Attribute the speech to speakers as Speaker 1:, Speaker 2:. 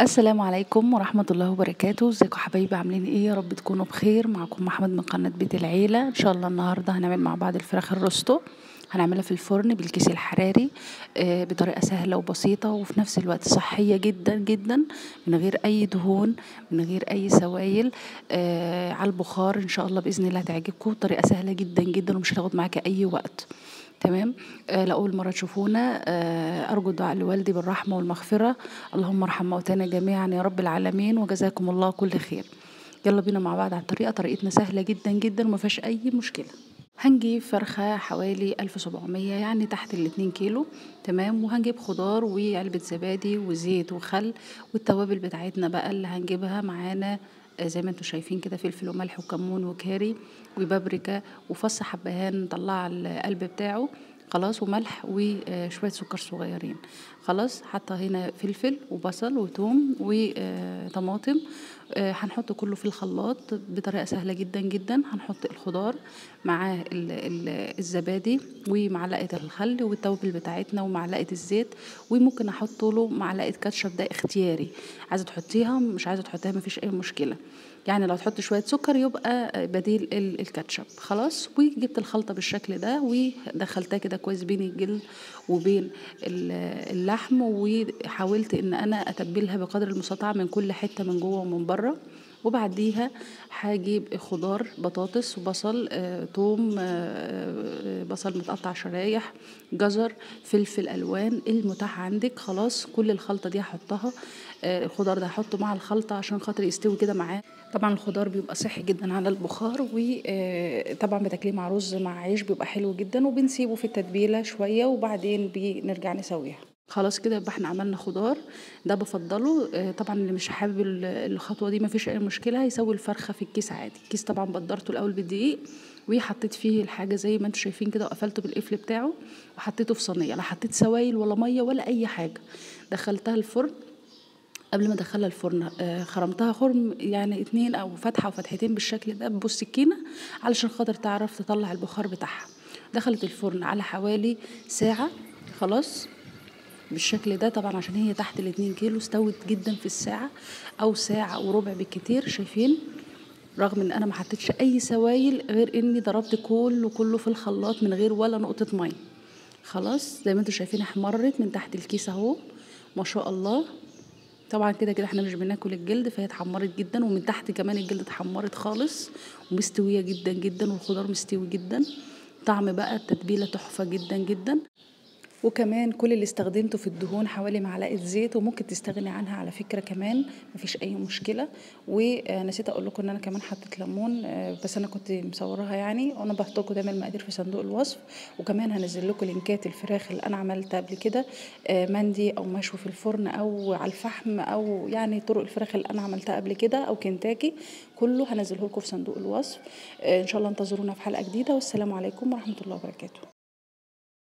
Speaker 1: السلام عليكم ورحمة الله وبركاته. ازيكم حبايبي، عاملين ايه؟ يا رب تكونوا بخير. معكم محمد من قناة بيت العيلة. ان شاء الله النهاردة هنعمل مع بعض الفراخ الروستو. هنعملها في الفرن بالكيس الحراري بطريقة سهلة وبسيطة وفي نفس الوقت صحية جدا جدا، من غير اي دهون، من غير اي سوائل، على البخار. ان شاء الله بإذن الله هتعجبكم. طريقة سهلة جدا جدا ومش هتاخد معاكي اي وقت. تمام. لأول مرة تشوفونا، أرجو الدعاء لوالدي بالرحمة والمغفرة. اللهم ارحم موتانا جميعا يا رب العالمين، وجزاكم الله كل خير. يلا بينا مع بعض على الطريقة. طريقتنا سهلة جدا جدا وما فيهاش أي مشكلة. هنجيب فرخة حوالي 1700، يعني تحت ال2 كيلو. تمام. وهنجيب خضار وعلبة زبادي وزيت وخل، والتوابل بتاعتنا بقى اللي هنجيبها معانا زي ما انتم شايفين كده: فلفل وملح وكمون وكاري وبابريكا وفص حبهان نطلع القلب بتاعه، خلاص، وملح وشوية سكر صغيرين. خلاص. حاطه هنا فلفل وبصل وتوم وطماطم. هنحط كله في الخلاط بطريقة سهلة جدا جدا. هنحط الخضار مع الزبادي ومعلقة الخل والتوابل بتاعتنا ومعلقة الزيت، وممكن احط له معلقة كاتشب، ده اختياري. عايزة تحطيها، مش عايزة تحطيها، مفيش اي مشكلة. يعني لو تحط شوية سكر يبقى بديل الكاتشب. خلاص. وجبت الخلطة بالشكل ده ودخلتها كده كويس بين الجلد وبين اللحم، وحاولت ان انا اتبلها بقدر المستطاع من كل حتة، من جوه ومن بره. وبعديها هجيب خضار: بطاطس وبصل، توم، بصل متقطع شرايح، جزر، فلفل الوان المتاح عندك. خلاص. كل الخلطة دي هحطها. الخضار ده هحطه مع الخلطة عشان خاطر يستوي كده معاه. طبعا الخضار بيبقى صحي جدا على البخار، وطبعا بتاكليه مع رز مع عيش بيبقى حلو جدا. وبنسيبه في التتبيله شويه وبعدين بنرجع نسويها. خلاص كده يبقى احنا عملنا خضار. ده بفضله. طبعا اللي مش حابب الخطوه دي مفيش اي مشكله، هيسوي الفرخه في الكيس عادي. الكيس طبعا بدرته الاول بالدقيق وحطيت فيه الحاجه زي ما انتم شايفين كده، وقفلته بالقفل بتاعه وحطيته في صينيه. لا حطيت سوائل ولا ميه ولا اي حاجه. دخلتها الفرن. قبل ما ادخلها الفرن خرمتها خرم، يعني 2 او فتحه او فتحتين بالشكل ده بالسكينه، علشان خاطر تعرف تطلع البخار بتاعها. دخلت الفرن على حوالي ساعه. خلاص. بالشكل ده طبعا عشان هي تحت ال2 كيلو، استوت جدا في الساعه او ساعه وربع بالكتير. شايفين؟ رغم ان انا ما حطيتش اي سوائل، غير اني ضربت كله في الخلاط من غير ولا نقطه ميه. خلاص. زي ما انتم شايفين احمرت من تحت الكيس اهو، ما شاء الله. طبعا كده كده احنا مش بناكل الجلد، فهي اتحمرت جدا، ومن تحت كمان الجلد اتحمرت خالص ومستويه جدا جدا، والخضار مستوي جدا. طعم بقى التتبيله تحفه جدا جدا. وكمان كل اللي استخدمته في الدهون حوالي معلقه زيت، وممكن تستغني عنها على فكره كمان، مفيش اي مشكله. ونسيت اقول لكم ان انا كمان حطيت ليمون، بس انا كنت مصورها يعني، وانا بحط لكم دايما المقادير في صندوق الوصف. وكمان هنزل لكم لينكات الفراخ اللي انا عملتها قبل كده، مندي او مشوي في الفرن او على الفحم، او يعني طرق الفراخ اللي انا عملتها قبل كده، او كنتاكي. كله هنزله لكم في صندوق الوصف. ان شاء الله انتظرونا في حلقه جديده، والسلام عليكم ورحمه الله وبركاته.